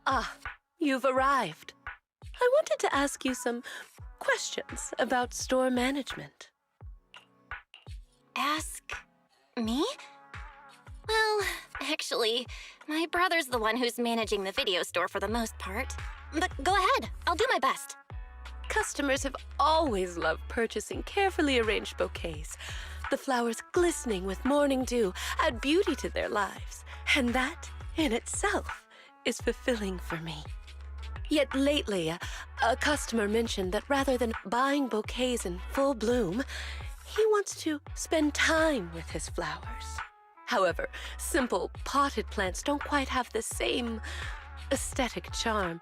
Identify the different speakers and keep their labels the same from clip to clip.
Speaker 1: Ah, you've arrived. I wanted to ask you some questions about store management.
Speaker 2: Ask me? Well, actually, my brother's the one who's managing the video store for the most part. But go ahead, I'll do my best.
Speaker 1: Customers have always loved purchasing carefully arranged bouquets. The flowers glistening with morning dew add beauty to their lives, and that, in itself, is fulfilling for me. Yet lately, a customer mentioned that rather than buying bouquets in full bloom, he wants to spend time with his flowers. However, simple potted plants don't quite have the same aesthetic charm.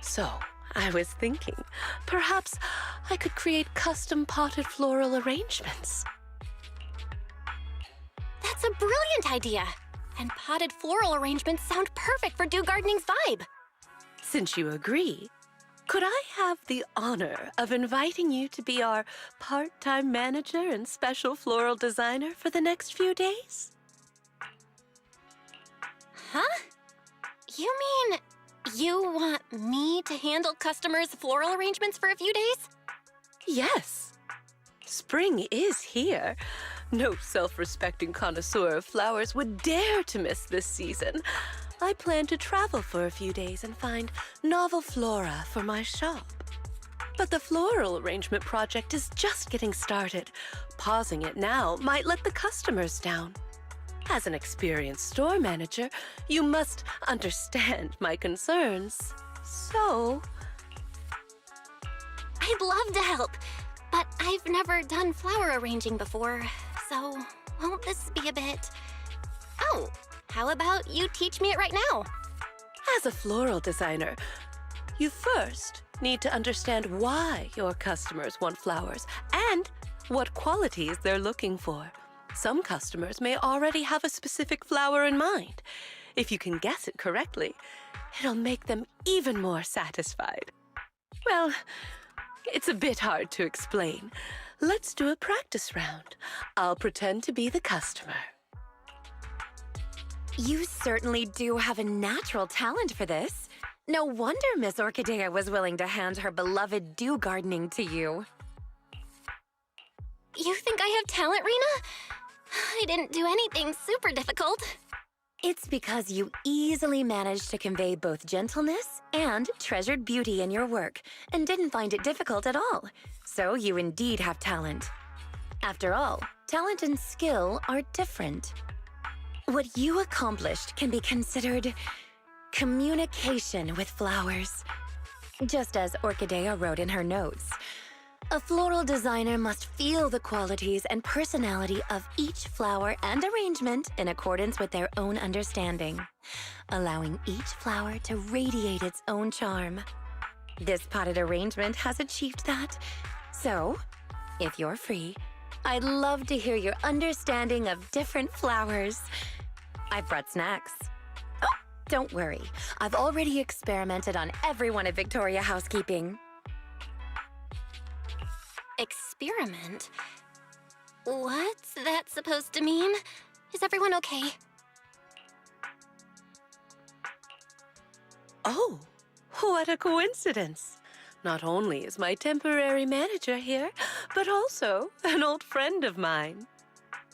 Speaker 1: So, I was thinking, perhaps I could create custom potted floral arrangements.
Speaker 2: That's a brilliant idea! And potted floral arrangements sound perfect for Dew Gardening's vibe.
Speaker 1: Since you agree, could I have the honor of inviting you to be our part-time manager and special floral designer for the next few days?
Speaker 2: Huh? You mean you want me to handle customers' floral arrangements for a few days?
Speaker 1: Yes. Spring is here. No self-respecting connoisseur of flowers would dare to miss this season. I plan to travel for a few days and find novel flora for my shop. But the floral arrangement project is just getting started. Pausing it now might let the customers down. As an experienced store manager, you must understand my concerns. So,
Speaker 2: I'd love to help, but I've never done flower arranging before, so won't this be a bit... Oh, how about you teach me it right now?
Speaker 1: as a floral designer, you first need to understand why your customers want flowers and what qualities they're looking for. Some customers may already have a specific flower in mind. If you can guess it correctly, it'll make them even more satisfied. Well, it's a bit hard to explain. Let's do a practice round. I'll pretend to be the customer.
Speaker 3: You certainly do have a natural talent for this. No wonder Miss Orchidea was willing to hand her beloved dew gardening to you.
Speaker 2: You think I have talent, Rena? I didn't do anything super difficult.
Speaker 3: It's because you easily managed to convey both gentleness and treasured beauty in your work and didn't find it difficult at all. So you indeed have talent. After all, talent and skill are different. What you accomplished can be considered communication with flowers. Just as Orchidea wrote in her notes, a floral designer must feel the qualities and personality of each flower and arrangement in accordance with their own understanding, allowing each flower to radiate its own charm. This potted arrangement has achieved that. So, if you're free, I'd love to hear your understanding of different flowers. I've brought snacks. Oh, don't worry. I've already experimented on everyone at Victoria Housekeeping.
Speaker 2: Experiment? What's that supposed to mean? Is everyone okay?
Speaker 1: Oh, what a coincidence. Not only is my temporary manager here, but also an old friend of mine.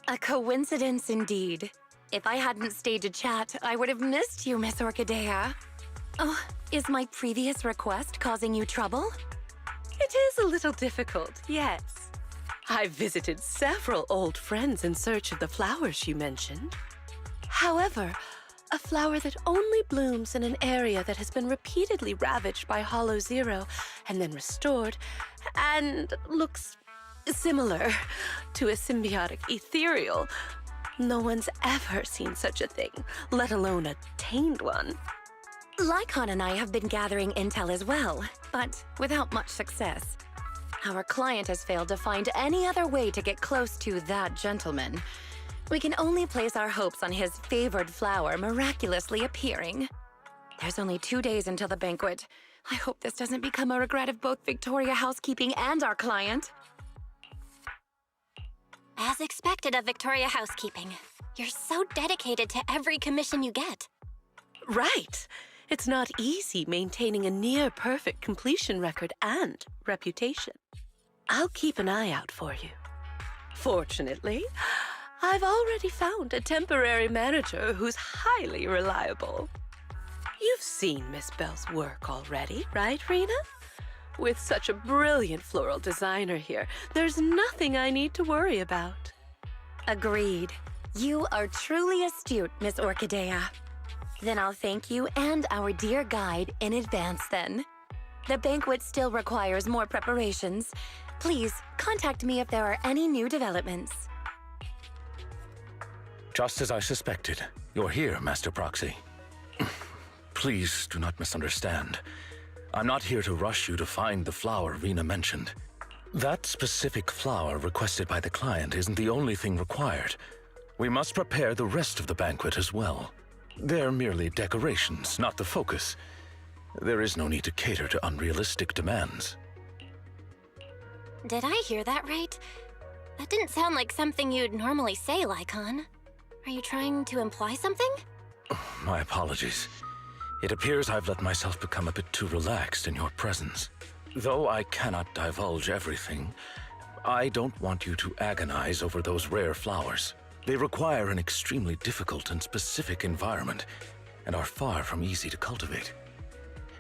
Speaker 3: A coincidence indeed. If I hadn't stayed to chat, I would have missed you, Miss Orchidea. Oh, is my previous request causing you trouble?
Speaker 1: It is a little difficult, yes. I've visited several old friends in search of the flowers you mentioned. However, a flower that only blooms in an area that has been repeatedly ravaged by Hollow Zero and then restored and looks similar to a symbiotic ethereal. No one's ever seen such a thing, let alone a tamed one.
Speaker 3: Lycon and I have been gathering intel as well, but without much success. Our client has failed to find any other way to get close to that gentleman. We can only place our hopes on his favored flower miraculously appearing. There's only 2 days until the banquet. I hope this doesn't become a regret of both Victoria Housekeeping and our client.
Speaker 2: As expected of Victoria Housekeeping, you're so dedicated to every commission you get.
Speaker 1: Right. It's not easy maintaining a near-perfect completion record and reputation. I'll keep an eye out for you. Fortunately, I've already found a temporary manager who's highly reliable. You've seen Miss Bell's work already, right, Rena? With such a brilliant floral designer here, there's nothing I need to worry about.
Speaker 3: Agreed. You are truly astute, Miss Orchidea. Then I'll thank you and our dear guide in advance then. The banquet still requires more preparations. Please contact me if there are any new developments.
Speaker 4: Just as I suspected, you're here, Master Proxy. Please do not misunderstand. I'm not here to rush you to find the flower Rena mentioned. That specific flower requested by the client isn't the only thing required. We must prepare the rest of the banquet as well. They're merely decorations, not the focus. There is no need to cater to unrealistic demands.
Speaker 2: Did I hear that right? That didn't sound like something you'd normally say, Lycon. Are you trying to imply something?
Speaker 4: My apologies. It appears I've let myself become a bit too relaxed in your presence. Though I cannot divulge everything, I don't want you to agonize over those rare flowers. They require an extremely difficult and specific environment, and are far from easy to cultivate.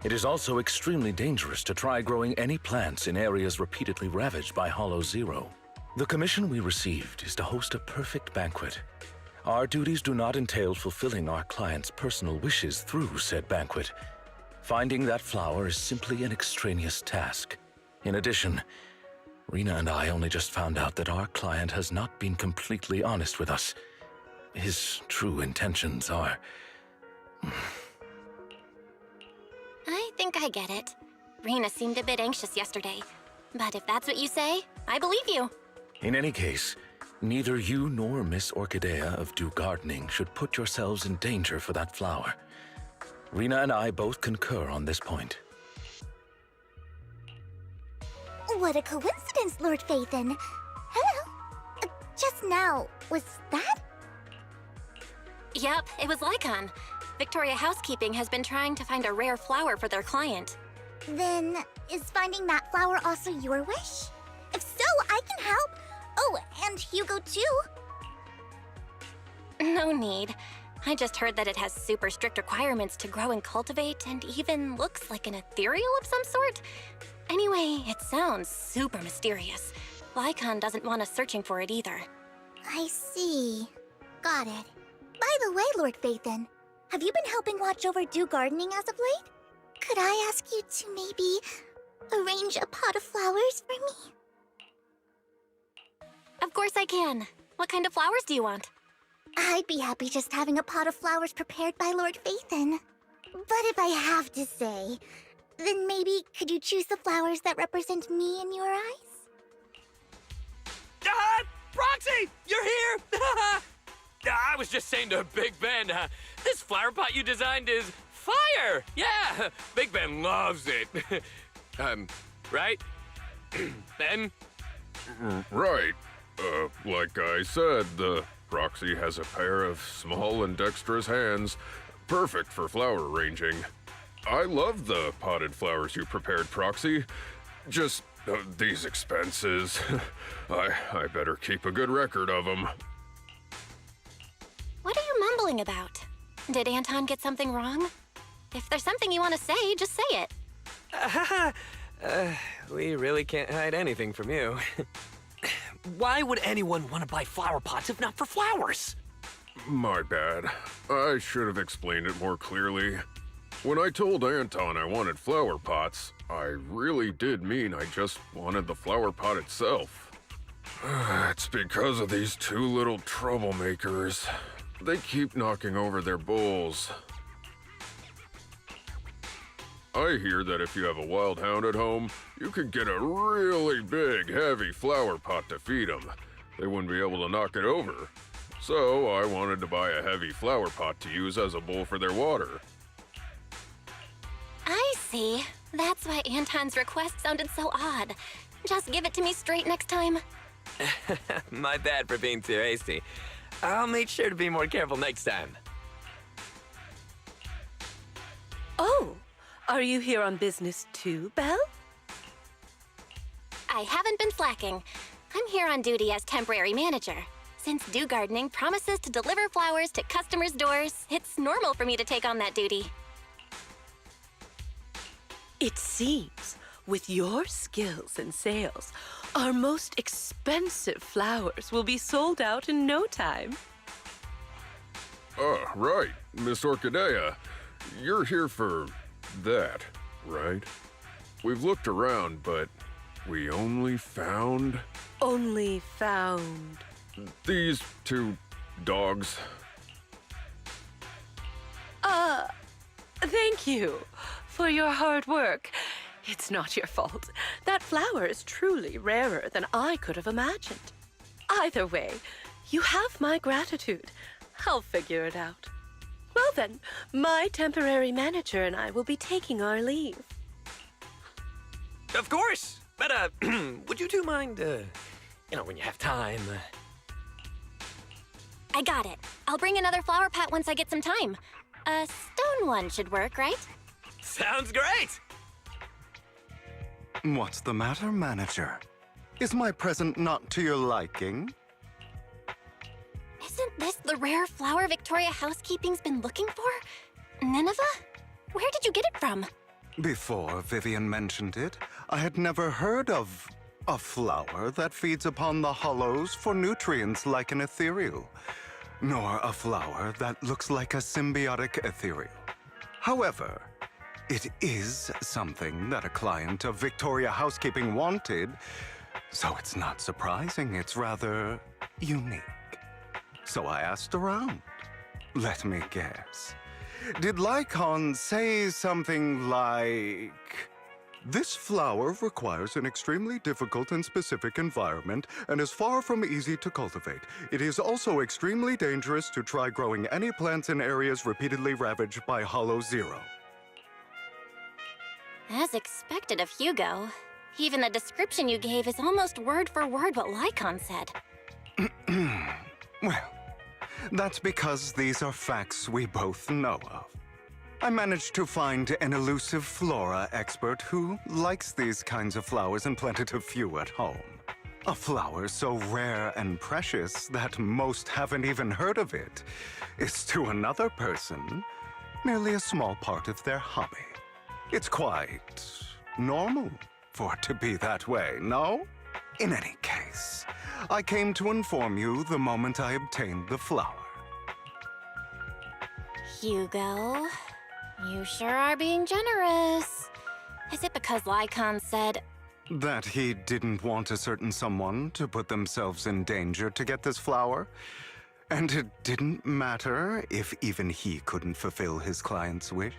Speaker 4: It is also extremely dangerous to try growing any plants in areas repeatedly ravaged by Hollow Zero. The commission we received is to host a perfect banquet. Our duties do not entail fulfilling our clients' personal wishes through said banquet. Finding that flower is simply an extraneous task. In addition, Rena and I only just found out that our client has not been completely honest with us. His true intentions are...
Speaker 2: I think I get it. Rena seemed a bit anxious yesterday. But if that's what you say, I believe you.
Speaker 4: In any case, neither you nor Miss Orchidea of Dew Gardening should put yourselves in danger for that flower. Rena and I both concur on this point.
Speaker 5: What a coincidence, Lord Phaethon. Hello. Just now, was that?
Speaker 2: Yep, it was Lycon. Victoria Housekeeping has been trying to find a rare flower for their client.
Speaker 5: Then, is finding that flower also your wish? If so, I can help. Oh, and Hugo too.
Speaker 2: No need. I just heard that it has super strict requirements to grow and cultivate, and even looks like an ethereal of some sort. Anyway, it sounds super mysterious. Lycon doesn't want us searching for it either.
Speaker 5: I see. Got it. By the way, Lord Phaethon, have you been helping watch over Dew Gardening as of late? Could I ask you to maybe arrange a pot of flowers for me?
Speaker 2: Of course I can. What kind of flowers do you want?
Speaker 5: I'd be happy just having a pot of flowers prepared by Lord Phaethon. But if I have to say, then maybe could you choose the flowers that represent me in your eyes?
Speaker 6: Proxy! You're here! I was just saying to Big Ben, this flower pot you designed is fire! Yeah, Big Ben loves it. Right? Ben?
Speaker 7: Right. Like I said, the Proxy has a pair of small and dexterous hands, perfect for flower arranging. I love the potted flowers you prepared, Proxy. Just these expenses. I better keep a good record of them.
Speaker 2: What are you mumbling about? Did Anton get something wrong? If there's something you want to say, just say it.
Speaker 6: We really can't hide anything from you. Why would anyone want to buy flower pots if not for flowers?
Speaker 7: My bad. I should have explained it more clearly. When I told Anton I wanted flower pots, I really did mean I just wanted the flower pot itself. It's because of these two little troublemakers. They keep knocking over their bowls. I hear that if you have a wild hound at home, you can get a really big, heavy flower pot to feed them. They wouldn't be able to knock it over. So I wanted to buy a heavy flower pot to use as a bowl for their water.
Speaker 2: I see. That's why Anton's request sounded so odd. Just give it to me straight next time.
Speaker 6: My bad for being too hasty. I'll make sure to be more careful next time.
Speaker 1: Are you here on business too, Belle?
Speaker 2: I haven't been slacking. I'm here on duty as temporary manager. Since Dew Gardening promises to deliver flowers to customers' doors, it's normal for me to take on that duty.
Speaker 1: It seems, with your skills and sales, our most expensive flowers will be sold out in no time.
Speaker 7: Right. Miss Orchidea. You're here for that, right? We've looked around, but we only found
Speaker 1: Only found.
Speaker 7: these two dogs.
Speaker 1: Thank you for your hard work. It's not your fault. That flower is truly rarer than I could have imagined. Either way, you have my gratitude. I'll figure it out. Well then, my temporary manager and I will be taking our leave.
Speaker 6: Of course! But, would you two mind, when you have time?
Speaker 2: I got it. I'll bring another flower pot once I get some time. A stone one should work, right?
Speaker 6: Sounds great!
Speaker 8: What's the matter, manager? Is my present not to your liking?
Speaker 2: Isn't this the rare flower Victoria Housekeeping's been looking for? Nineveh? Where did you get it from?
Speaker 8: Before Vivian mentioned it, I had never heard of a flower that feeds upon the hollows for nutrients like an ethereal, nor a flower that looks like a symbiotic ethereal. However, it is something that a client of Victoria Housekeeping wanted, so it's not surprising, it's rather unique. So I asked around. Let me guess. Did Lycon say something like, "This flower requires an extremely difficult and specific environment and is far from easy to cultivate. It is also extremely dangerous to try growing any plants in areas repeatedly ravaged by Hollow Zero"?
Speaker 2: As expected of Hugo. Even the description you gave is almost word for word what Lycon said.
Speaker 8: Well, that's because these are facts we both know of. I managed to find an elusive flora expert who likes these kinds of flowers and planted a few at home. A flower so rare and precious that most haven't even heard of it is to another person merely a small part of their hobby. It's quite normal for it to be that way, no? In any case, I came to inform you the moment I obtained the flower.
Speaker 2: Hugo, you sure are being generous. Is it because Lycon said,
Speaker 8: That he didn't want a certain someone to put themselves in danger to get this flower? And it didn't matter if even he couldn't fulfill his client's wish?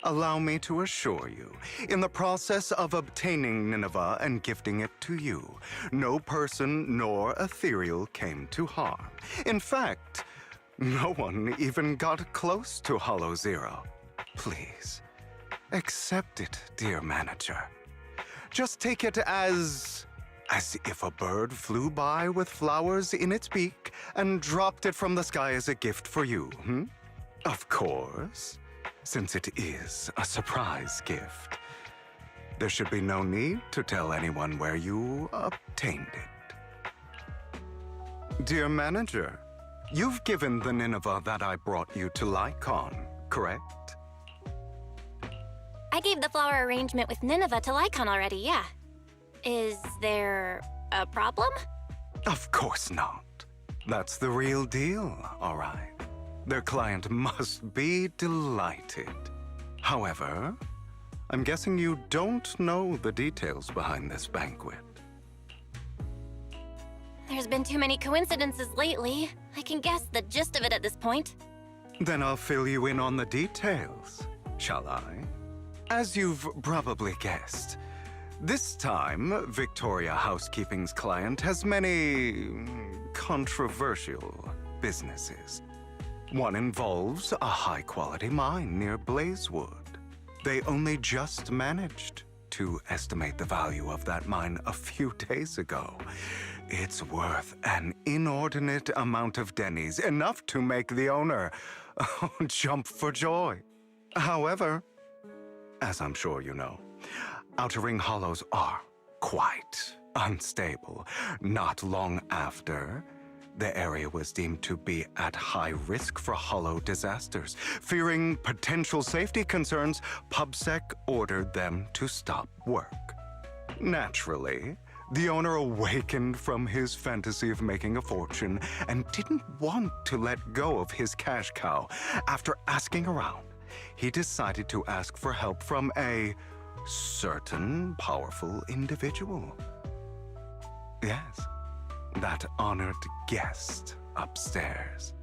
Speaker 8: Allow me to assure you, in the process of obtaining Nineveh and gifting it to you, no person nor ethereal came to harm. In fact, no one even got close to Hollow Zero. Please, accept it, dear manager. Just take it as if a bird flew by with flowers in its beak and dropped it from the sky as a gift for you, Of course, since it is a surprise gift, there should be no need to tell anyone where you obtained it. Dear manager, you've given the Nineveh that I brought you to Lycon, correct?
Speaker 2: I gave the flower arrangement with Nineveh to Lycon already, yeah. Is there a problem?
Speaker 8: Of course not. That's the real deal, all right. Their client must be delighted. However, I'm guessing you don't know the details behind this banquet.
Speaker 2: There's been too many coincidences lately. I can guess the gist of it at this point.
Speaker 8: Then I'll fill you in on the details, shall I? As you've probably guessed, this time, Victoria Housekeeping's client has many controversial businesses. One involves a high-quality mine near Blazewood. They only just managed to estimate the value of that mine a few days ago. It's worth an inordinate amount of dennies, enough to make the owner jump for joy. However, As I'm sure you know, outer ring hollows are quite unstable. Not long after, the area was deemed to be at high risk for hollow disasters. Fearing potential safety concerns, PubSec ordered them to stop work. Naturally, the owner awakened from his fantasy of making a fortune and didn't want to let go of his cash cow. After asking around, he decided to ask for help from a certain powerful individual. Yes, that honored guest upstairs.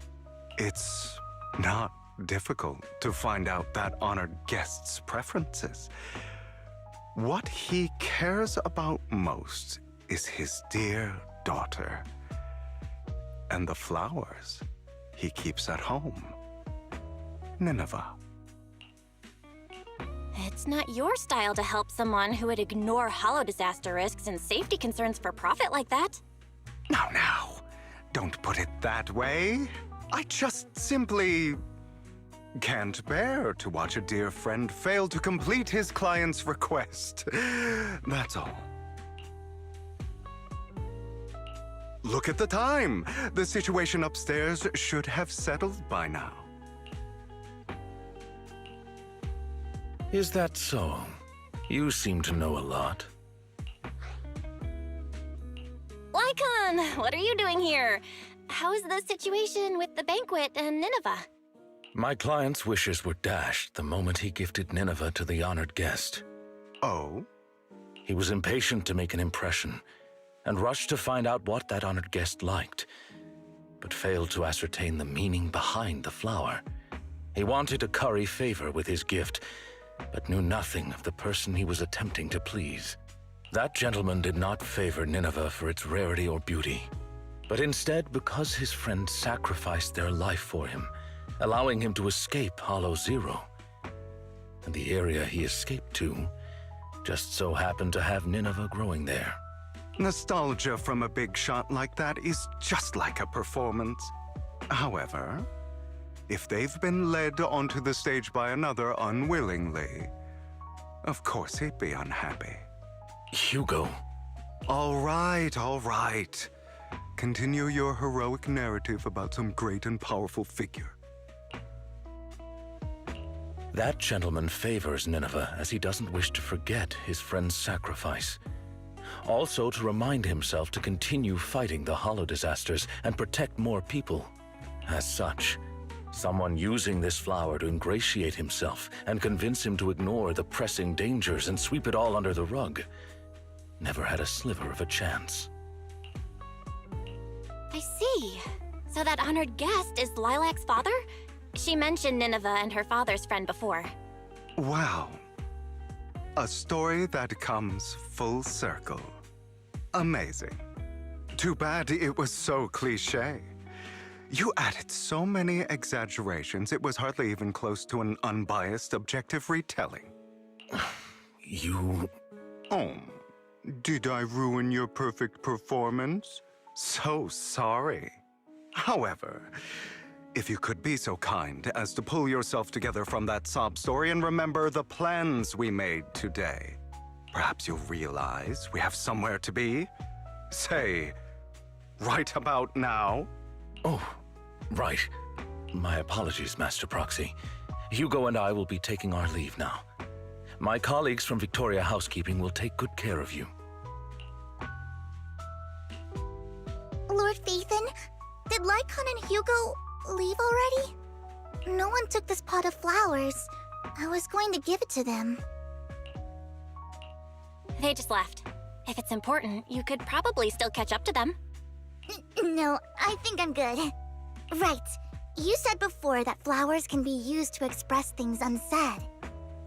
Speaker 8: It's not difficult to find out that honored guest's preferences. What he cares about most is his dear daughter and the flowers he keeps at home. Nineveh.
Speaker 2: It's not your style to help someone who would ignore hollow disaster risks and safety concerns for profit like that.
Speaker 8: Now, don't put it that way. I just simply can't bear to watch a dear friend fail to complete his client's request. That's all. Look at the time. The situation upstairs should have settled by now.
Speaker 4: Is that so? You seem to know a lot.
Speaker 2: Lycon, what are you doing here? How's the situation with the banquet and Nineveh?
Speaker 4: My client's wishes were dashed the moment he gifted Nineveh to the honored guest.
Speaker 8: Oh?
Speaker 4: He was impatient to make an impression and rushed to find out what that honored guest liked, but failed to ascertain the meaning behind the flower. He wanted to curry favor with his gift, but knew nothing of the person he was attempting to please. That gentleman did not favor Nineveh for its rarity or beauty, but instead because his friend sacrificed their life for him, allowing him to escape Hollow Zero. And the area he escaped to just so happened to have Nineveh growing there.
Speaker 8: Nostalgia from a big shot like that is just like a performance. However, if they've been led onto the stage by another unwillingly, of course he'd be unhappy.
Speaker 4: Hugo.
Speaker 8: All right. Continue your heroic narrative about some great and powerful figure.
Speaker 4: That gentleman favors Nineveh as he doesn't wish to forget his friend's sacrifice. Also to remind himself to continue fighting the hollow disasters and protect more people. As such, someone using this flower to ingratiate himself and convince him to ignore the pressing dangers and sweep it all under the rug never had a sliver of a chance.
Speaker 2: I see. So that honored guest is Lilac's father? She mentioned Nineveh and her father's friend before.
Speaker 8: Wow. A story that comes full circle. Amazing. Too bad it was so cliché. You added so many exaggerations, it was hardly even close to an unbiased, objective retelling.
Speaker 4: You...
Speaker 8: Oh, did I ruin your perfect performance? So sorry. However, if you could be so kind as to pull yourself together from that sob story and remember the plans we made today, perhaps you'll realize we have somewhere to be. Say, right about now.
Speaker 4: Oh, right. My apologies, Master Proxy. Hugo and I will be taking our leave now. My colleagues from Victoria Housekeeping will take good care of you.
Speaker 5: Lord Phaethon, did Lycon and Hugo leave already? No one took this pot of flowers. I was going to give it to them.
Speaker 2: They just left. If it's important, you could probably still catch up to them.
Speaker 5: No, I think I'm good. Right. You said before that flowers can be used to express things unsaid.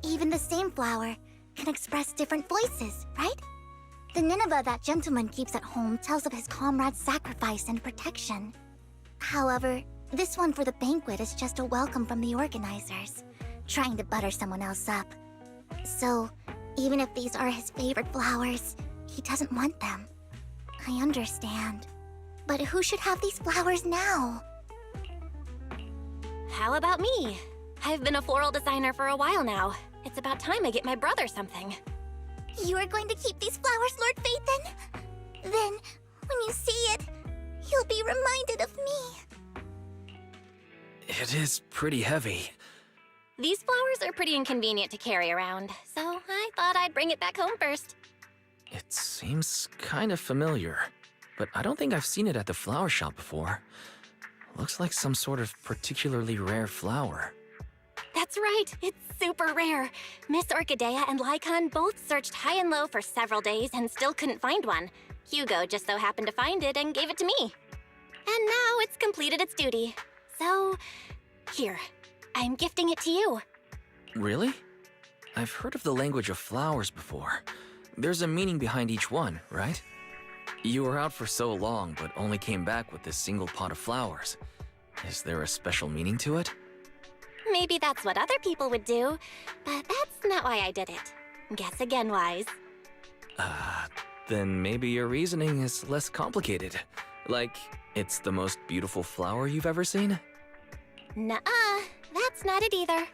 Speaker 5: Even the same flower can express different voices, right? The Nineveh that gentleman keeps at home tells of his comrade's sacrifice and protection. However, this one for the banquet is just a welcome from the organizers, trying to butter someone else up. So, even if these are his favorite flowers, he doesn't want them. I understand. But who should have these flowers now?
Speaker 2: How about me? I've been a floral designer for a while now. It's about time I get my brother something.
Speaker 5: You are going to keep these flowers, Lord Phaethon? Then, when you see it, you'll be reminded of me.
Speaker 9: It is pretty heavy.
Speaker 2: These flowers are pretty inconvenient to carry around, so I thought I'd bring it back home first.
Speaker 9: It seems kind of familiar, but I don't think I've seen it at the flower shop before. Looks like some sort of particularly rare flower.
Speaker 2: That's right, it's super rare. Miss Orchidea and Lycon both searched high and low for several days and still couldn't find one. Hugo just so happened to find it and gave it to me. And now it's completed its duty. So, here, I'm gifting it to you.
Speaker 9: Really? I've heard of the language of flowers before. There's a meaning behind each one, right? You were out for so long, but only came back with this single pot of flowers. Is there a special meaning to it?
Speaker 2: Maybe that's what other people would do, but that's not why I did it. Guess again, Wise.
Speaker 9: Then maybe your reasoning is less complicated. Like, it's the most beautiful flower you've ever seen?
Speaker 2: Nuh-uh, that's not it either.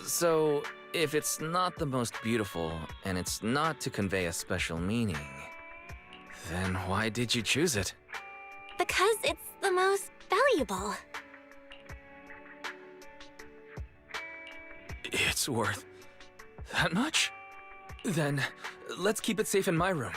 Speaker 9: So, if it's not the most beautiful, and it's not to convey a special meaning, then why did you choose it?
Speaker 2: Because it's the most valuable.
Speaker 9: It's worth that much? Then, let's keep it safe in my room.